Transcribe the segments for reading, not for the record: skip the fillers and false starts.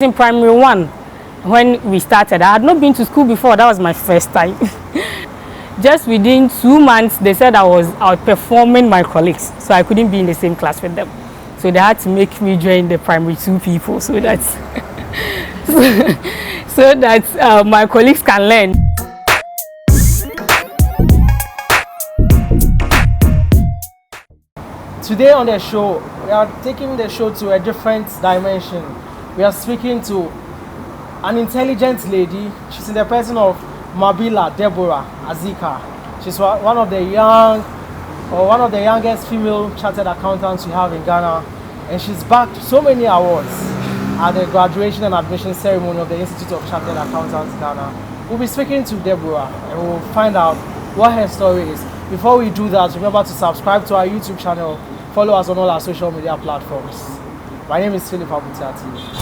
In primary 1 when we started. I had not been to school before. That was my first time. Just within 2 months they said I was outperforming my colleagues, so I couldn't be in the same class with them, so they had to make me join the primary 2 people so that my colleagues can learn. Today on the show, we are taking the show to a different dimension. We are speaking to an intelligent lady. She's in the person of Deborah Azika. She's one of the youngest female chartered accountants we have in Ghana, and she's backed so many awards at the graduation and admission ceremony of the Institute of Chartered Accountants Ghana. We'll be speaking to Deborah and we'll find out what her story is. Before we do that, remember to subscribe to our YouTube channel, follow us on all our social media platforms. My name is Philip Abutiati.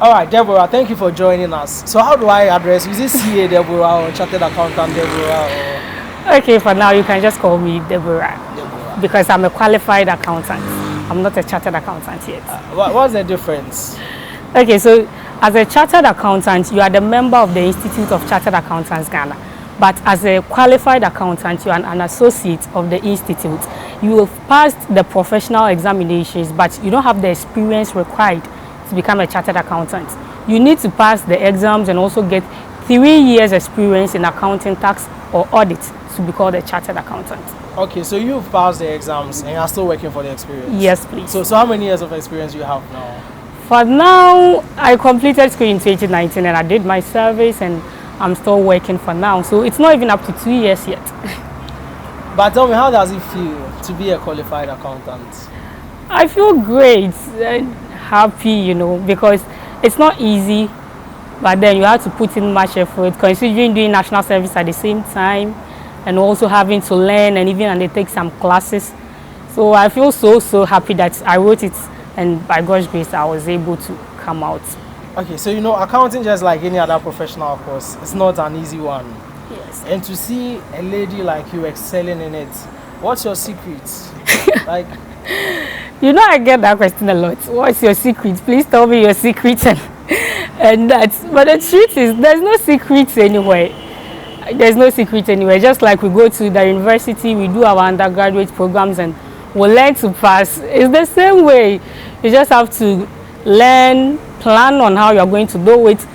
All right, Deborah, thank you for joining us. So how do I address you? Is it CA Deborah or Chartered Accountant Deborah? Or? Okay, for now you can just call me Deborah. Because I'm a qualified accountant. I'm not a chartered accountant yet. What's the difference? Okay, so as a chartered accountant, you are the member of the Institute of Chartered Accountants Ghana. But as a qualified accountant, you are an associate of the institute. You have passed the professional examinations, but you don't have the experience required to become a chartered accountant. You need to pass the exams and also get 3 years experience in accounting, tax or audit to be called a chartered accountant. Okay, so you've passed the exams and you're still working for the experience? Yes, please. So how many years of experience do you have now? For now, I completed school in 2019 and I did my service and I'm still working for now. So it's not even up to 2 years yet. But tell me, how does it feel to be a qualified accountant? I feel great and happy, you know, because it's not easy, but then you have to put in much effort considering doing national service at the same time and also having to learn and even undertake some classes. So I feel so happy that I wrote it, and by God's grace I was able to come out. Okay, so you know, accounting, just like any other professional course, it's not an easy one. Yes. And to see a lady like you excelling in it, what's your secret? Like, you know, I get that question a lot. What's your secret? Please tell me your secret. And that's, but the truth is, there's no secret anywhere. There's no secret anywhere. Just like we go to the university, we do our undergraduate programs and we learn to pass. It's the same way. You just have to learn, plan on how you're going to do it,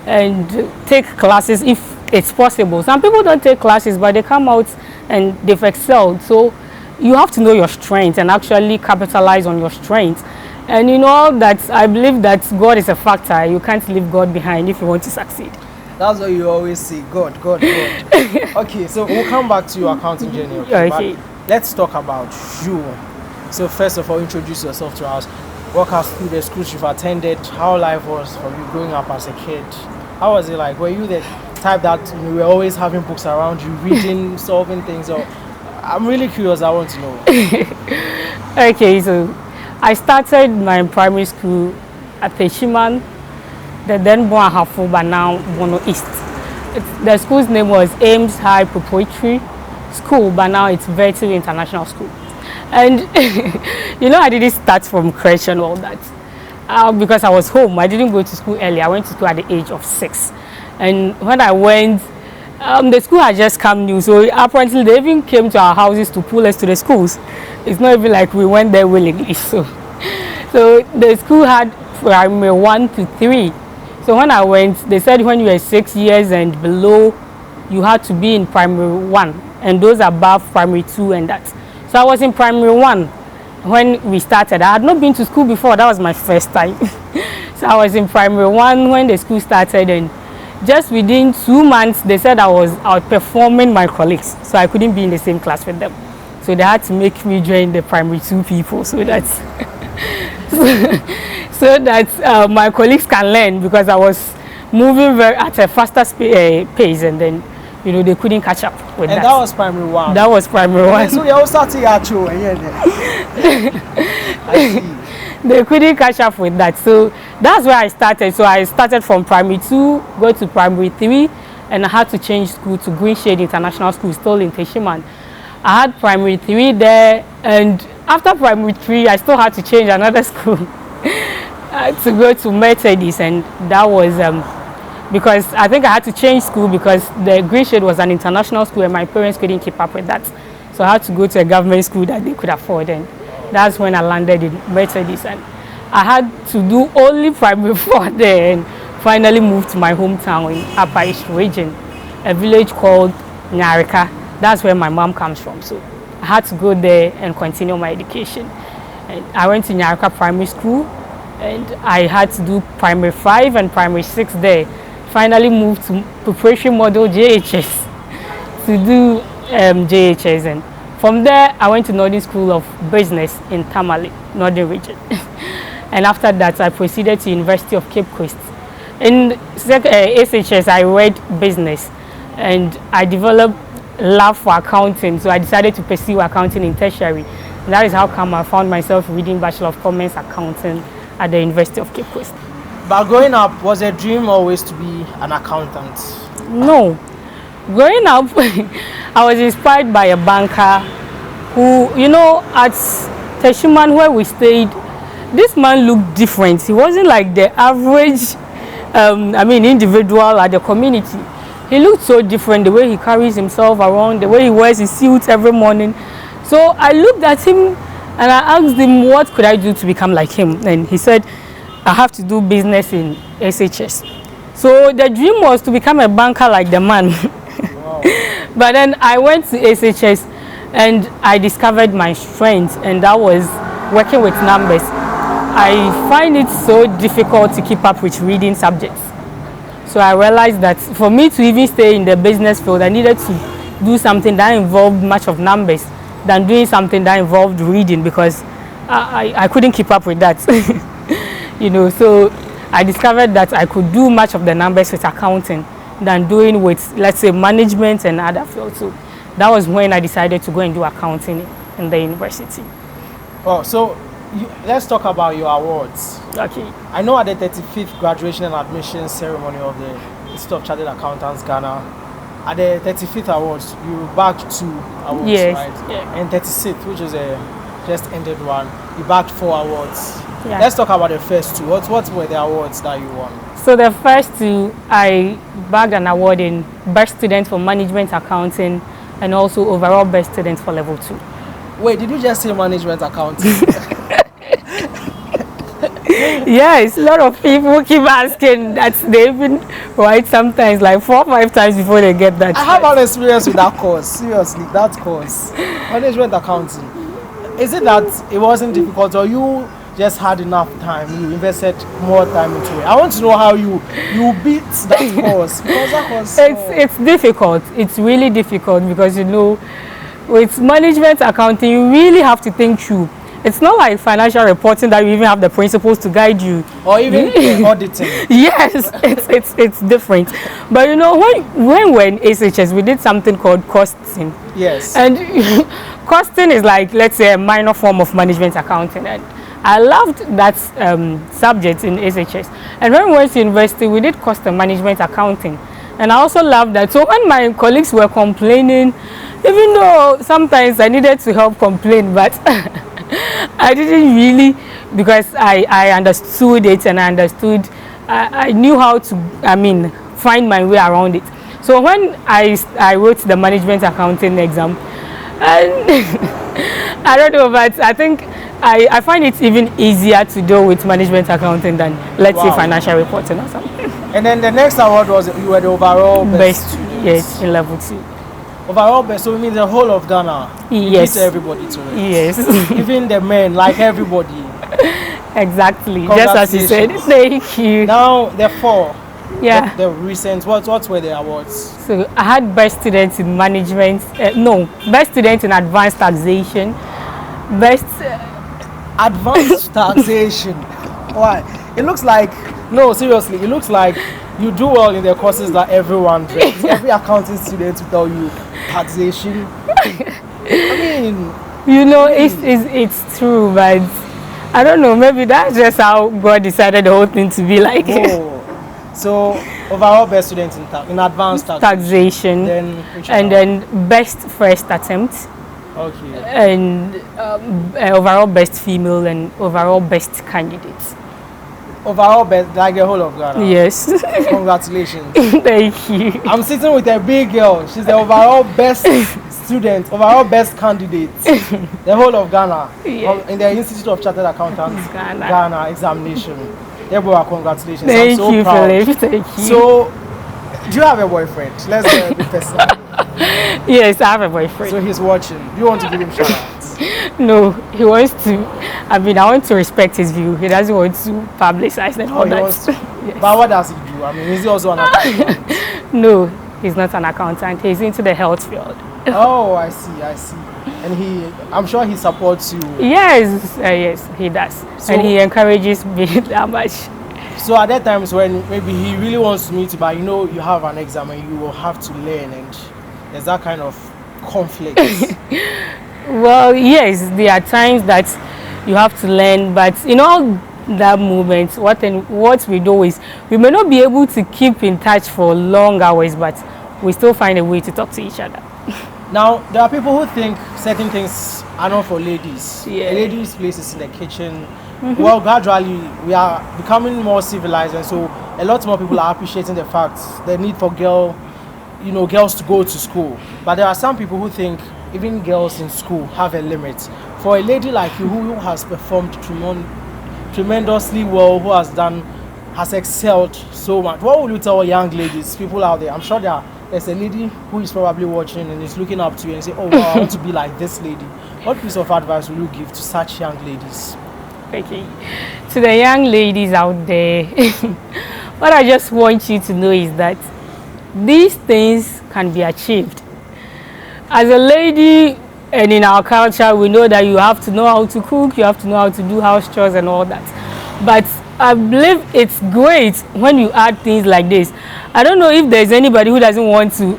and take classes if it's possible. Some people don't take classes, but they come out and they've excelled. So you have to know your strengths and actually capitalize on your strengths. And you know that I believe that God is a factor. You can't leave God behind if you want to succeed. That's what you always say, God. Okay, so we'll come back to your accounting journey. Okay. But let's talk about you. So first of all, introduce yourself to us. Walk us through the schools you've attended, how life was for you growing up as a kid. How was it like? Were you the type that you were always having books around you, reading, solving things? Or I'm really curious, I want to know. Okay, so I started my primary school at Teshiman, the then born Hafo, but now Bono East. The school's name was Ames High Preparatory School, but now it's Vertu International School. And you know, I didn't start from creche and all that because I was home. I didn't go to school early. I went to school at the age of 6. And when I went, the school had just come new, so apparently they even came to our houses to pull us to the schools. It's not even like we went there willingly. So the school had primary 1 to 3. So when I went, they said when you were 6 years and below, you had to be in primary 1, and those above primary 2 and that. So I was in primary 1 when we started. I had not been to school before. That was my first time. So I was in primary 1 when the school started, and just within 2 months they said I was outperforming my colleagues, so I couldn't be in the same class with them. So they had to make me join the primary 2 people so that my colleagues can learn, because I was moving at a faster pace, and then you know, they couldn't catch up with that. And that was primary 1? That was primary 1. So they all started at you. I see. They couldn't catch up with that. So that's where I started. So I started from primary 2, go to primary 3, and I had to change school to Green Shade International School, still in Teshiman. I had primary 3 there, and after primary 3, I still had to change another school. to go to Mercedes, and that was because I think I had to change school because the Green Shade was an international school and my parents couldn't keep up with that. So I had to go to a government school that they could afford, and that's when I landed in Mercedes. And I had to do only primary 4 there and finally moved to my hometown in Upper East region, a village called Nyarika. That's where my mom comes from. So I had to go there and continue my education. And I went to Nyarika Primary School, and I had to do primary 5 and primary 6 there. Finally moved to preparatory model JHS to do JHS, and from there I went to Northern School of Business in Tamale, Northern Region. And after that I proceeded to University of Cape Coast. In SHS I read business, and I developed love for accounting, so I decided to pursue accounting in tertiary. And that is how come I found myself reading Bachelor of Commerce Accounting at the University of Cape Coast. But growing up, was a dream always to be an accountant? No. Growing up, I was inspired by a banker who, you know, at Teshuman where we stayed, this man looked different. He wasn't like the average, individual at the community. He looked so different, the way he carries himself around, the way he wears his suit every morning. So I looked at him and I asked him, what could I do to become like him? And he said, I have to do business in SHS. So the dream was to become a banker like the man. Wow. But then I went to SHS and I discovered my strength, and that was working with numbers. I find it so difficult to keep up with reading subjects. So I realized that for me to even stay in the business field, I needed to do something that involved much of numbers than doing something that involved reading, because I couldn't keep up with that. You know, so I discovered that I could do much of the numbers with accounting than doing with, let's say, management and other fields. So that was when I decided to go and do accounting in the university. Oh, so let's talk about your awards. Okay. I know at the 35th graduation and admission ceremony of the Institute of Chartered Accountants Ghana, at the 35th awards, you bagged 2 awards, yes, right? Yeah. And 36th, which is a just ended one, you bagged 4 awards. Yeah. Let's talk about the first 2. What were the awards that you won? So the first 2, I bagged an award in Best Student for Management Accounting and also overall Best Student for Level 2. Wait, did you just say management accounting? Yes, a lot of people keep asking that. They even write sometimes like 4 or 5 times before they get that. I have an experience with that course. Seriously, that course, management accounting. Is it that it wasn't difficult, or you just had enough time? You invested more time into it. I want to know how you beat that course, because that course. It's difficult. It's really difficult because, you know, with management accounting, you really have to think through. It's not like financial reporting that you even have the principles to guide you. Or even auditing. Yes, it's different. But you know, when we're in SHS, we did something called costing. Yes. And costing is like, let's say, a minor form of management accounting. And I loved that subject in SHS. And when we went to university, we did cost and management accounting. And I also loved that. So when my colleagues were complaining, even though sometimes I needed to help complain, but I didn't really, because I understood it, and I knew how to, find my way around it. So when I wrote the management accounting exam, and I don't know, but I think I find it even easier to do with management accounting than, let's say, financial reporting or something. And then the next award was, you were the overall best. Yes, in level 2. Overall best, so it means the whole of Ghana. Yes. You beat everybody to it. Yes. Even the men, like everybody. Exactly. Just as you said. Thank you. Now the 4. Yeah. The recent, what were the awards? So I had best student in management. Best student in advanced taxation. Best advanced taxation. Why? It looks like, no, seriously, it looks like you do well in the courses that everyone does. Every accounting student will tell you taxation. You know, it's true, but I don't know, maybe that's just how God decided the whole thing to be like. Oh. So overall best student in advanced taxation. Then best first attempt. Okay. And overall best female and overall best candidate. overall best, like the whole of Ghana. Yes. Congratulations. Thank you. I'm sitting with a big girl. She's the overall best student, overall best candidate. The whole of Ghana. Yeah. In the Institute of Chartered Accountants Ghana examination. Deborah, congratulations. Thank I'm so you, proud. Philip. Thank you. So, do you have a boyfriend? Let's get a bit personal. Yes, I have a boyfriend. So he's watching. Do you want to give him shout outs? No, he wants to. I mean, I want to respect his view. He doesn't want to publicize and all He that. wants to. Yes. But what does he do? I mean, is he also an accountant? No, he's not an accountant. He's into the health field. Oh, I see. And I'm sure he supports you. Yes, yes, he does. So, and he encourages me that much. So at that times when maybe he really wants to meet you, but you know you have an exam and you will have to learn, and there's that kind of conflict. Well, yes, there are times that you have to learn, but in all that moment, what we do is we may not be able to keep in touch for long hours, but we still find a way to talk to each other. Now, there are people who think certain things are not for ladies. Yeah. A lady's place is in the kitchen. Well, gradually we are becoming more civilized, and so a lot more people are appreciating the fact the need for girls to go to school. But there are some people who think even girls in school have a limit. For a lady like you who has performed tremendously well, who has excelled so much, what would you tell young ladies, people out there? I'm sure there's a lady who is probably watching and is looking up to you and say, oh wow, I want to be like this lady. What piece of advice will you give to such young ladies? Okay, to the young ladies out there, what I just want you to know is that these things can be achieved. As a lady, and in our culture, we know that you have to know how to cook, you have to know how to do house chores and all that. But I believe it's great when you add things like this. I don't know if there's anybody who doesn't want to,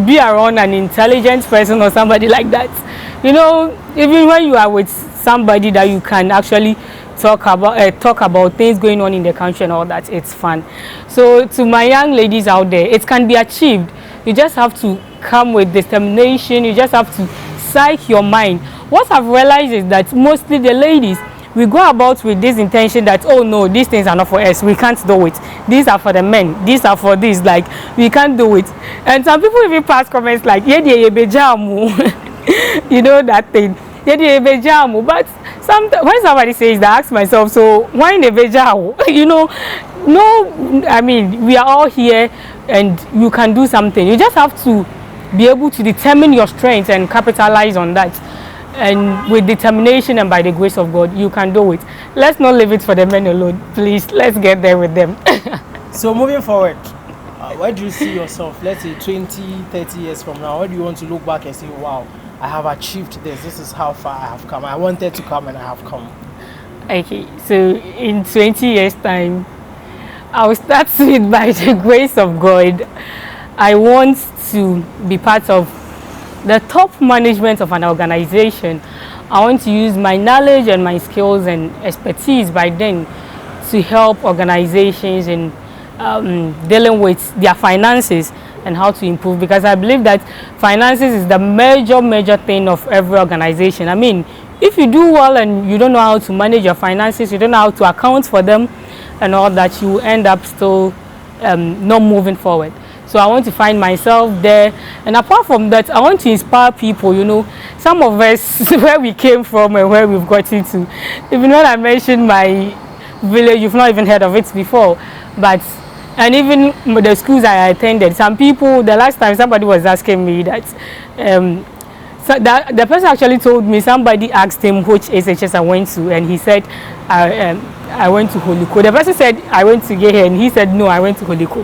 be around an intelligent person or somebody like that. You know, even when you are with somebody that you can actually talk about things going on in the country and all that, it's fun. So to my young ladies out there, it can be achieved. You just have to come with determination. You just have to psych your mind. What I've realized is that mostly the ladies, we go about with this intention that, oh no, these things are not for us, we can't do it. These are for the men, these are for this, like we can't do it. And some people even pass comments like, you know that thing. But when somebody says that, I ask myself, so why in the bejamu? We are all here and you can do something. You just have to be able to determine your strength and capitalize on that. And with determination and by the grace of God, you can do it. Let's not leave it for the men alone, please. Let's get there with them. So moving forward, where do you see yourself, let's say 20, 30 years from now? Where do you want to look back and say, wow, I have achieved this. This is how far I have come. I wanted to come and I have come. Okay, so in 20 years' time, I'll start with by the grace of God. I want to be part of the top management of an organization. I want to use my knowledge and my skills and expertise by then to help organizations in dealing with their finances and how to improve, because I believe that finances is the major thing of every organization. If you do well and you don't know how to manage your finances, you don't know how to account for them and all that, you end up still not moving forward. So I want to find myself there, and apart from that, I want to inspire people. Some of us, where we came from and where we've gotten to. Even when I mentioned my village, you've not even heard of it before, and even the schools I attended, some people, the last time somebody was asking me that, the person actually told me, somebody asked him which SHS I went to, and he said, I went to Holiko. The person said, I went to Gehe, and he said, no, I went to Holiko.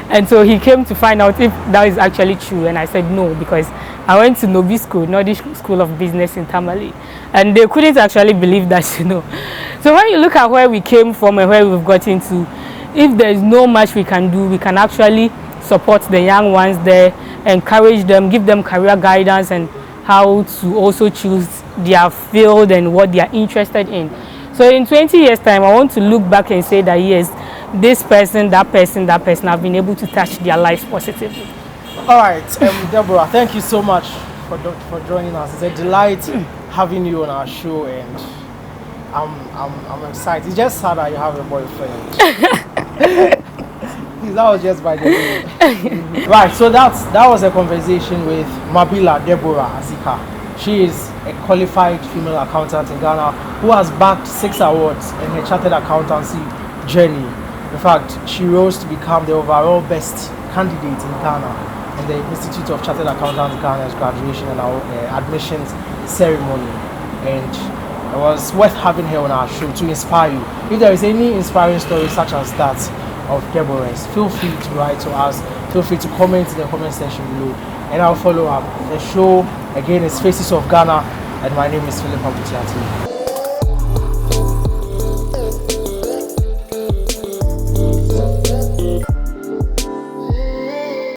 And so he came to find out if that is actually true, and I said no, because I went to Nobisco, Nordic School of Business in Tamale, and they couldn't actually believe that, So when you look at where we came from and where we've gotten to, if there is no much we can do, we can actually support the young ones there, encourage them, give them career guidance and how to also choose their field and what they are interested in. So in 20 years' time, I want to look back and say that yes, this person, that person, have been able to touch their lives positively. All right, Deborah, thank you so much for joining us. It's a delight having you on our show, and I'm excited. It's just sad that you have a boyfriend. That was just by the way. Right, so that was a conversation with Mmabila Deborah Azika. She is a qualified female accountant in Ghana who has bagged 6 awards in her chartered accountancy journey. In fact, she rose to become the overall best candidate in Ghana in the Institute of Chartered Accountants Ghana's graduation and admissions ceremony. And it was worth having her on our show to inspire you. If there is any inspiring story such as that of Deborah's, feel free to write to us. Feel free to comment in the comment section below, and I'll follow up. The show again is Faces of Ghana, and my name is Philip Abutiati.